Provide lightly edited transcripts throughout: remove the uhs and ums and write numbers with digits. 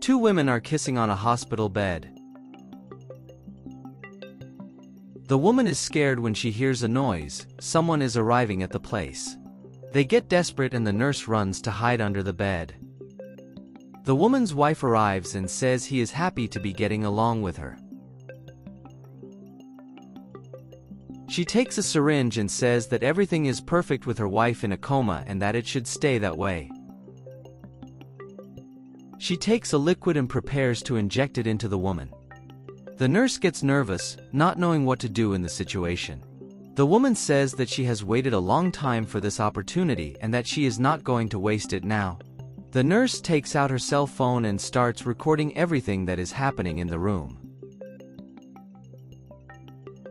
Two women are kissing on a hospital bed. The woman is scared when she hears a noise. Someone is arriving at the place. They get desperate and the nurse runs to hide under the bed. The woman's wife arrives and says he is happy to be getting along with her. She takes a syringe and says that everything is perfect with her wife in a coma and that it should stay that way. She takes a liquid and prepares to inject it into the woman. The nurse gets nervous, not knowing what to do in the situation. The woman says that she has waited a long time for this opportunity and that she is not going to waste it now. The nurse takes out her cell phone and starts recording everything that is happening in the room.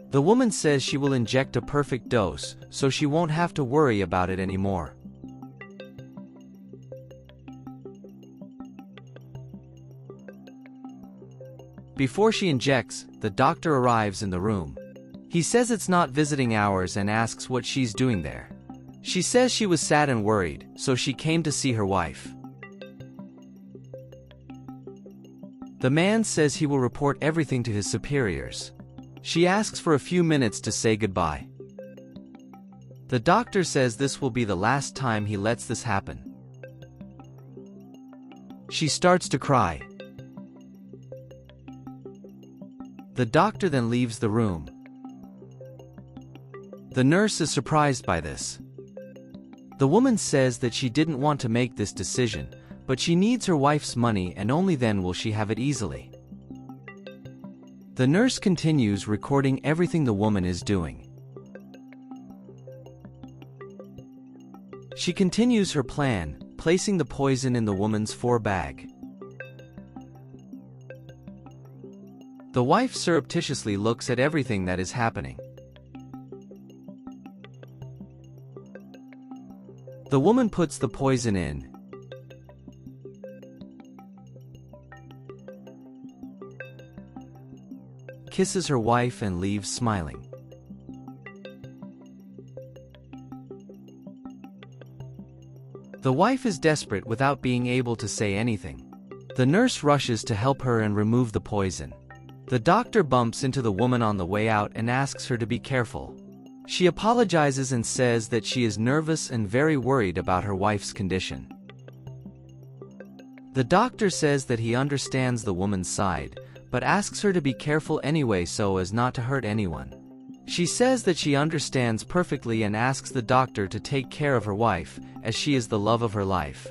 The woman says she will inject a perfect dose, so she won't have to worry about it anymore. Before she injects, the doctor arrives in the room. He says it's not visiting hours and asks what she's doing there. She says she was sad and worried, so she came to see her wife. The man says he will report everything to his superiors. She asks for a few minutes to say goodbye. The doctor says this will be the last time he lets this happen. She starts to cry. The doctor then leaves the room. The nurse is surprised by this. The woman says that she didn't want to make this decision, but she needs her wife's money and only then will she have it easily. The nurse continues recording everything the woman is doing. She continues her plan, placing the poison in the woman's bag. The wife surreptitiously looks at everything that is happening. The woman puts the poison in. Kisses her wife and leaves smiling. The wife is desperate without being able to say anything. The nurse rushes to help her and remove the poison. The doctor bumps into the woman on the way out and asks her to be careful. She apologizes and says that she is nervous and very worried about her wife's condition. The doctor says that he understands the woman's side, but asks her to be careful anyway so as not to hurt anyone. She says that she understands perfectly and asks the doctor to take care of her wife, as she is the love of her life.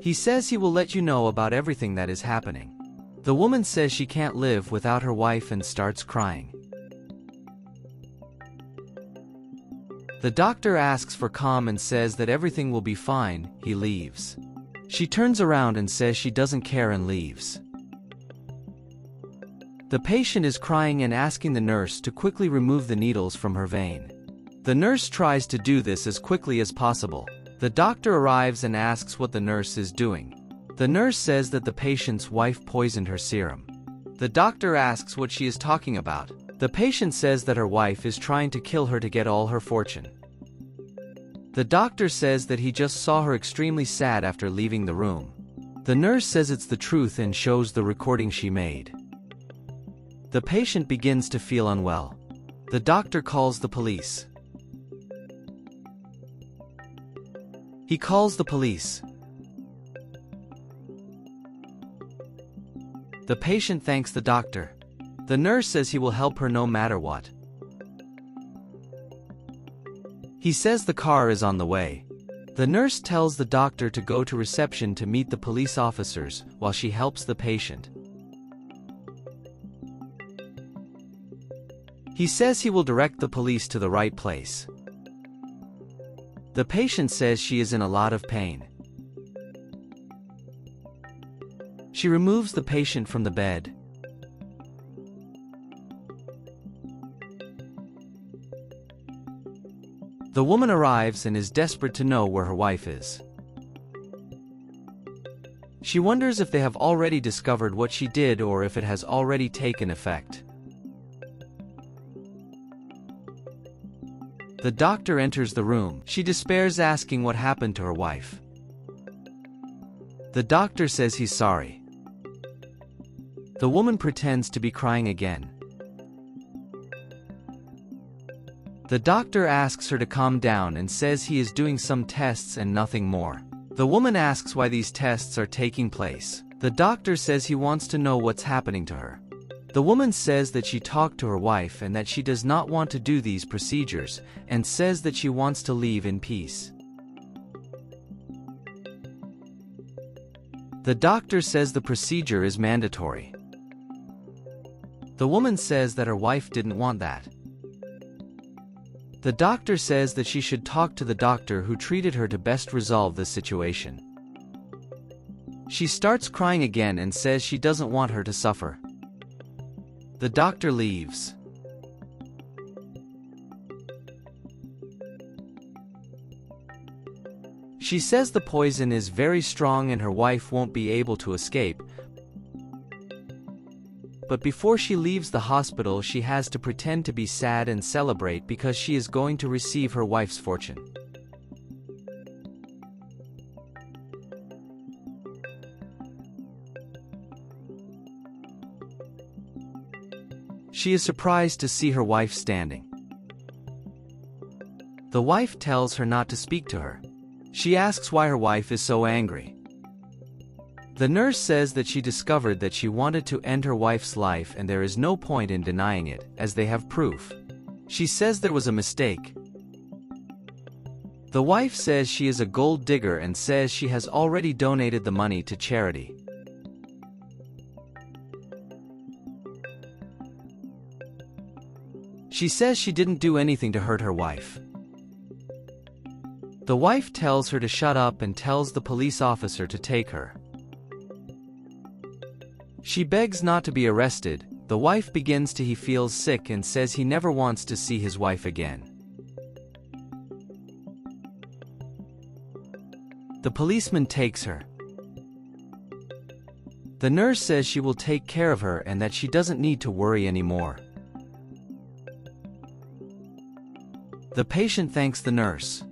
He says he will let you know about everything that is happening. The woman says she can't live without her wife and starts crying. The doctor asks for calm and says that everything will be fine. He leaves. She turns around and says she doesn't care and leaves. The patient is crying and asking the nurse to quickly remove the needles from her vein. The nurse tries to do this as quickly as possible. The doctor arrives and asks what the nurse is doing. The nurse says that the patient's wife poisoned her serum. The doctor asks what she is talking about. The patient says that her wife is trying to kill her to get all her fortune. The doctor says that he just saw her extremely sad after leaving the room. The nurse says it's the truth and shows the recording she made. The patient begins to feel unwell. The doctor calls the police. He calls the police. The patient thanks the doctor. The nurse says he will help her no matter what. He says the car is on the way. The nurse tells the doctor to go to reception to meet the police officers while she helps the patient. He says he will direct the police to the right place. The patient says she is in a lot of pain. She removes the patient from the bed. The woman arrives and is desperate to know where her wife is. She wonders if they have already discovered what she did or if it has already taken effect. The doctor enters the room. She despairs, asking what happened to her wife. The doctor says he's sorry. The woman pretends to be crying again. The doctor asks her to calm down and says he is doing some tests and nothing more. The woman asks why these tests are taking place. The doctor says he wants to know what's happening to her. The woman says that she talked to her wife and that she does not want to do these procedures, and says that she wants to leave in peace. The doctor says the procedure is mandatory. The woman says that her wife didn't want that. The doctor says that she should talk to the doctor who treated her to best resolve the situation. She starts crying again and says she doesn't want her to suffer. The doctor leaves. She says the poison is very strong and her wife won't be able to escape. But before she leaves the hospital, she has to pretend to be sad and celebrate because she is going to receive her wife's fortune. She is surprised to see her wife standing. The wife tells her not to speak to her. She asks why her wife is so angry. The nurse says that she discovered that she wanted to end her wife's life and there is no point in denying it, as they have proof. She says there was a mistake. The wife says she is a gold digger and says she has already donated the money to charity. She says she didn't do anything to hurt her wife. The wife tells her to shut up and tells the police officer to take her. She begs not to be arrested. The wife begins to feel sick and says he never wants to see his wife again. The policeman takes her. The nurse says she will take care of her and that she doesn't need to worry anymore. The patient thanks the nurse.